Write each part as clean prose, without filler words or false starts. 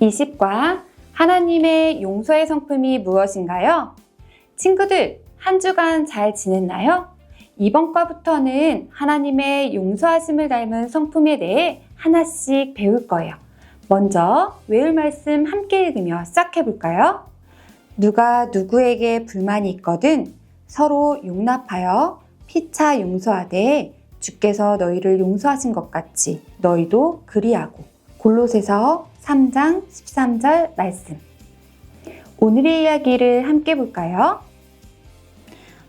20과 하나님의 용서의 성품이 무엇인가요? 친구들, 한 주간 잘 지냈나요? 이번 과부터는 하나님의 용서하심을 닮은 성품에 대해 하나씩 배울 거예요. 먼저 외울 말씀 함께 읽으며 시작해 볼까요? 누가 누구에게 불만이 있거든 서로 용납하여 피차 용서하되 주께서 너희를 용서하신 것 같이 너희도 그리하고. 골로새서 3장 13절 말씀. 오늘의 이야기를 함께 볼까요?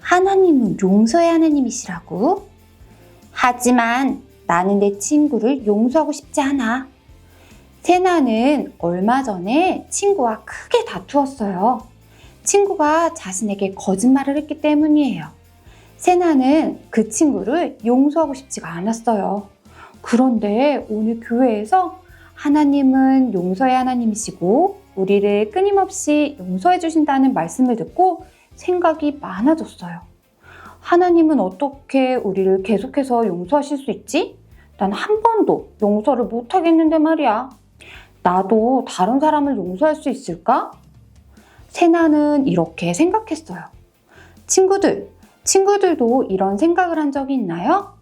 하나님은 용서의 하나님이시라고? 하지만 나는 내 친구를 용서하고 싶지 않아. 세나는 얼마 전에 친구와 크게 다투었어요. 친구가 자신에게 거짓말을 했기 때문이에요. 세나는 그 친구를 용서하고 싶지가 않았어요. 그런데 오늘 교회에서 하나님은 용서의 하나님이시고 우리를 끊임없이 용서해 주신다는 말씀을 듣고 생각이 많아졌어요. 하나님은 어떻게 우리를 계속해서 용서하실 수 있지? 난 한 번도 용서를 못 하겠는데 말이야. 나도 다른 사람을 용서할 수 있을까? 세나는 이렇게 생각했어요. 친구들도 이런 생각을 한 적이 있나요?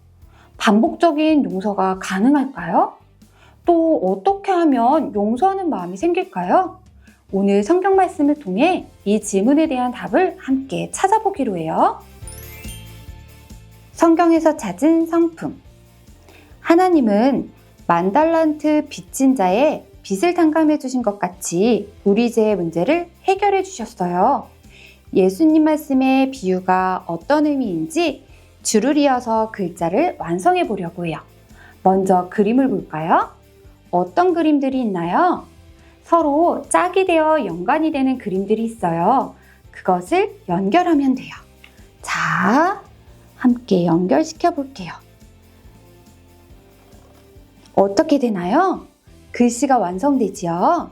반복적인 용서가 가능할까요? 또 어떻게 하면 용서하는 마음이 생길까요? 오늘 성경 말씀을 통해 이 질문에 대한 답을 함께 찾아보기로 해요. 성경에서 찾은 성품. 하나님은 10,000달란트 빚진 자의 빚을 탕감해 주신 것 같이 우리 죄의 문제를 해결해 주셨어요. 예수님 말씀의 비유가 어떤 의미인지 줄을 이어서 글자를 완성해 보려고 해요. 먼저 그림을 볼까요? 어떤 그림들이 있나요? 서로 짝이 되어 연관이 되는 그림들이 있어요. 그것을 연결하면 돼요. 자, 함께 연결시켜 볼게요. 어떻게 되나요? 글씨가 완성되지요?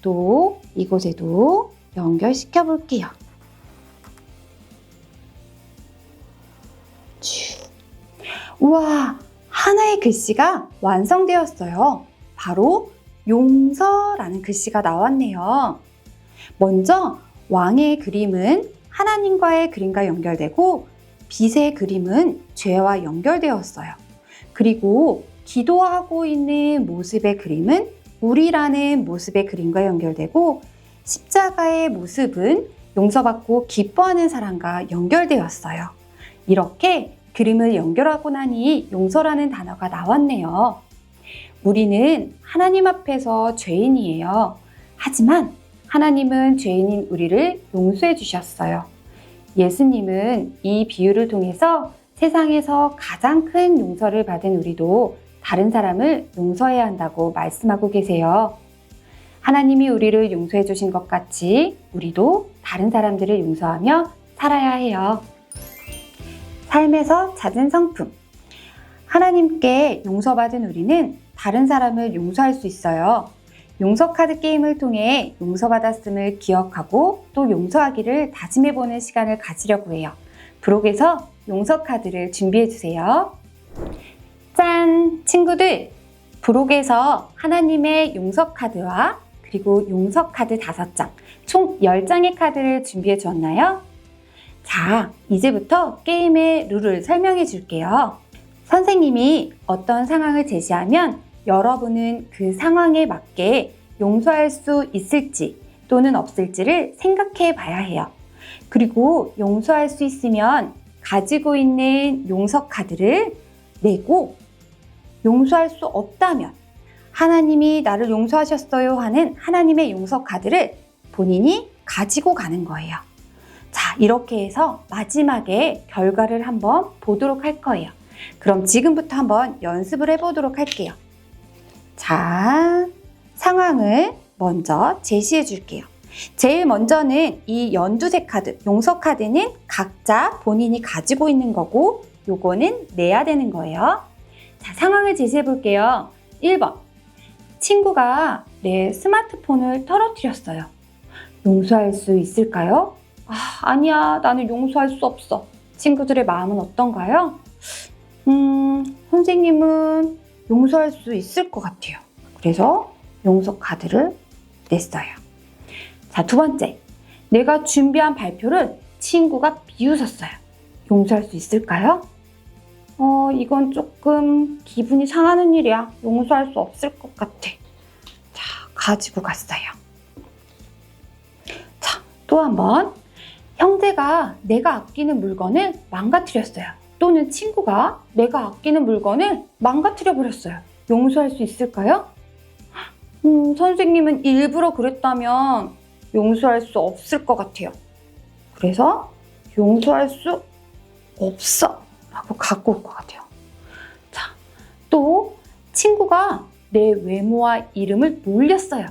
또 이곳에도 연결시켜 볼게요. 우와, 하나의 글씨가 완성되었어요. 바로 용서라는 글씨가 나왔네요. 먼저 왕의 그림은 하나님과의 그림과 연결되고 빚의 그림은 죄와 연결되었어요. 그리고 기도하고 있는 모습의 그림은 우리라는 모습의 그림과 연결되고 십자가의 모습은 용서받고 기뻐하는 사람과 연결되었어요. 이렇게 그림을 연결하고 나니 용서라는 단어가 나왔네요. 우리는 하나님 앞에서 죄인이에요. 하지만 하나님은 죄인인 우리를 용서해 주셨어요. 예수님은 이 비유를 통해서 세상에서 가장 큰 용서를 받은 우리도 다른 사람을 용서해야 한다고 말씀하고 계세요. 하나님이 우리를 용서해 주신 것 같이 우리도 다른 사람들을 용서하며 살아야 해요. 삶에서 찾은 성품. 하나님께 용서받은 우리는 다른 사람을 용서할 수 있어요. 용서카드 게임을 통해 용서받았음을 기억하고 또 용서하기를 다짐해보는 시간을 가지려고 해요. 부록에서 용서카드를 준비해주세요. 짠! 친구들! 부록에서 하나님의 용서카드와 그리고 용서카드 5장, 총 10장의 카드를 준비해 주었나요? 자, 이제부터 게임의 룰을 설명해 줄게요. 선생님이 어떤 상황을 제시하면 여러분은 그 상황에 맞게 용서할 수 있을지 또는 없을지를 생각해 봐야 해요. 그리고 용서할 수 있으면 가지고 있는 용서 카드를 내고 용서할 수 없다면 하나님이 나를 용서하셨어요 하는 하나님의 용서 카드를 본인이 가지고 가는 거예요. 자, 이렇게 해서 마지막에 결과를 한번 보도록 할 거예요. 그럼 지금부터 한번 연습을 해보도록 할게요. 자, 상황을 먼저 제시해 줄게요. 제일 먼저는 이 연두색 카드, 용서 카드는 각자 본인이 가지고 있는 거고 요거는 내야 되는 거예요. 자, 상황을 제시해 볼게요. 1번, 친구가 내 스마트폰을 떨어뜨렸어요. 용서할 수 있을까요? 아니야, 나는 용서할 수 없어. 친구들의 마음은 어떤가요? 선생님은 용서할 수 있을 것 같아요. 그래서 용서 카드를 냈어요. 자, 두 번째. 내가 준비한 발표를 친구가 비웃었어요. 용서할 수 있을까요? 이건 조금 기분이 상하는 일이야. 용서할 수 없을 것 같아. 자, 가지고 갔어요. 자, 또 한 번. 형제가 내가 아끼는 물건을 망가뜨렸어요. 또는 친구가 내가 아끼는 물건을 망가뜨려 버렸어요. 용서할 수 있을까요? 선생님은 일부러 그랬다면 용서할 수 없을 것 같아요. 그래서 용서할 수 없어 라고 갖고 올 것 같아요. 자, 또 친구가 내 외모와 이름을 놀렸어요.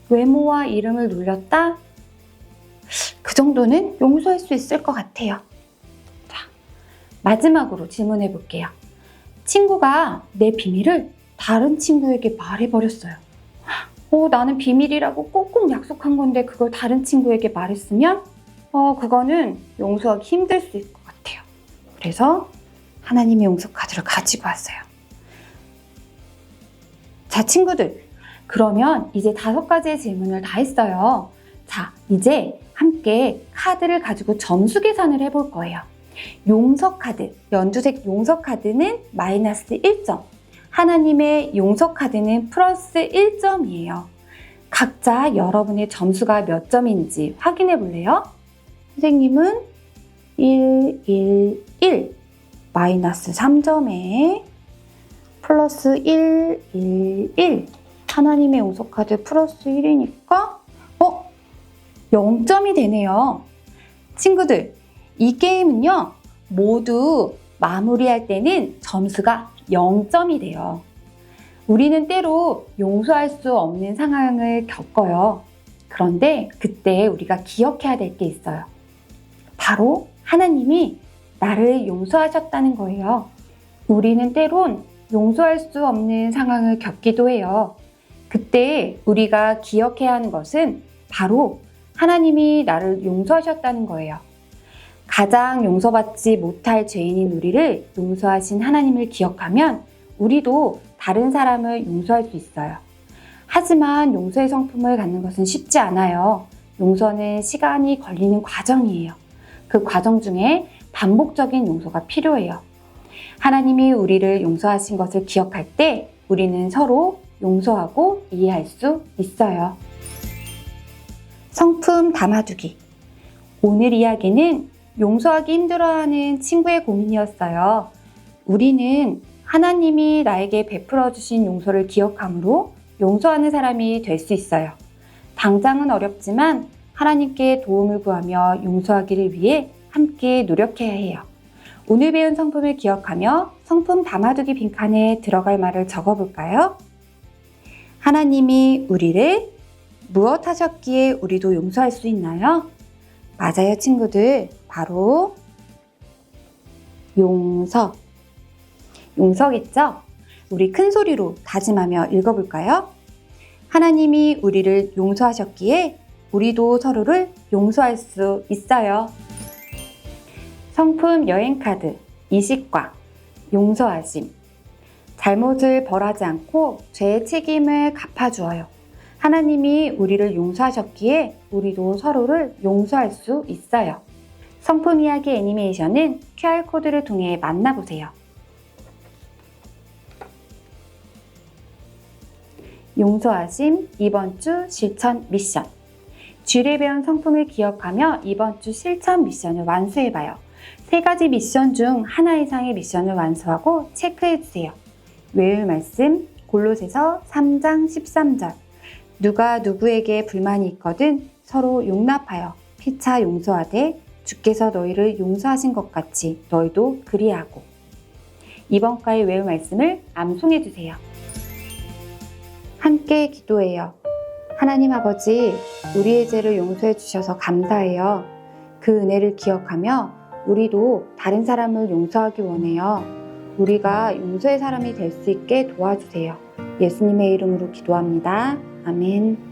외모와 이름을 놀렸다? 그 정도는 용서할 수 있을 것 같아요. 자, 마지막으로 질문해 볼게요. 친구가 내 비밀을 다른 친구에게 말해버렸어요. 나는 비밀이라고 꼭꼭 약속한 건데 그걸 다른 친구에게 말했으면 그거는 용서하기 힘들 수 있을 것 같아요. 그래서 하나님의 용서 카드를 가지고 왔어요. 자, 친구들. 그러면 이제 5가지의 질문을 다 했어요. 자, 이제 함께 카드를 가지고 점수 계산을 해볼 거예요. 용서 카드, 연두색 용서 카드는 마이너스 1점. 하나님의 용서 카드는 플러스 1점이에요. 각자 여러분의 점수가 몇 점인지 확인해 볼래요? 선생님은 1, 1, 1, 마이너스 3점에 플러스 1, 1, 1. 하나님의 용서 카드 플러스 1이니까 0점이 되네요. 친구들, 이 게임은요, 모두 마무리할 때는 점수가 0점이 돼요. 우리는 때로 용서할 수 없는 상황을 겪어요. 그런데 그때 우리가 기억해야 될 게 있어요. 바로 하나님이 나를 용서하셨다는 거예요. 우리는 때론 용서할 수 없는 상황을 겪기도 해요. 그때 우리가 기억해야 하는 것은 바로 하나님이 나를 용서하셨다는 거예요. 가장 용서받지 못할 죄인인 우리를 용서하신 하나님을 기억하면 우리도 다른 사람을 용서할 수 있어요. 하지만 용서의 성품을 갖는 것은 쉽지 않아요. 용서는 시간이 걸리는 과정이에요. 그 과정 중에 반복적인 용서가 필요해요. 하나님이 우리를 용서하신 것을 기억할 때 우리는 서로 용서하고 이해할 수 있어요. 성품 담아두기. 오늘 이야기는 용서하기 힘들어하는 친구의 고민이었어요. 우리는 하나님이 나에게 베풀어 주신 용서를 기억함으로 용서하는 사람이 될 수 있어요. 당장은 어렵지만 하나님께 도움을 구하며 용서하기를 위해 함께 노력해야 해요. 오늘 배운 성품을 기억하며 성품 담아두기 빈칸에 들어갈 말을 적어볼까요? 하나님이 우리를 무엇 하셨기에 우리도 용서할 수 있나요? 맞아요, 친구들. 바로 용서. 용서겠죠? 우리 큰 소리로 다짐하며 읽어볼까요? 하나님이 우리를 용서하셨기에 우리도 서로를 용서할 수 있어요. 성품 여행카드, 이식과 용서하심. 잘못을 벌하지 않고 죄의 책임을 갚아주어요. 하나님이 우리를 용서하셨기에 우리도 서로를 용서할 수 있어요. 성품 이야기 애니메이션은 QR코드를 통해 만나보세요. 용서하심 이번 주 실천 미션. 주일에 배운 성품을 기억하며 이번 주 실천 미션을 완수해봐요. 3가지 미션 중 하나 이상의 미션을 완수하고 체크해주세요. 외울 말씀 골로새서 3장 13절. 누가 누구에게 불만이 있거든 서로 용납하여 피차 용서하되 주께서 너희를 용서하신 것 같이 너희도 그리하고. 이번 과의 외울 말씀을 암송해주세요. 함께 기도해요. 하나님 아버지, 우리의 죄를 용서해 주셔서 감사해요. 그 은혜를 기억하며 우리도 다른 사람을 용서하기 원해요. 우리가 용서의 사람이 될 수 있게 도와주세요. 예수님의 이름으로 기도합니다. 아멘.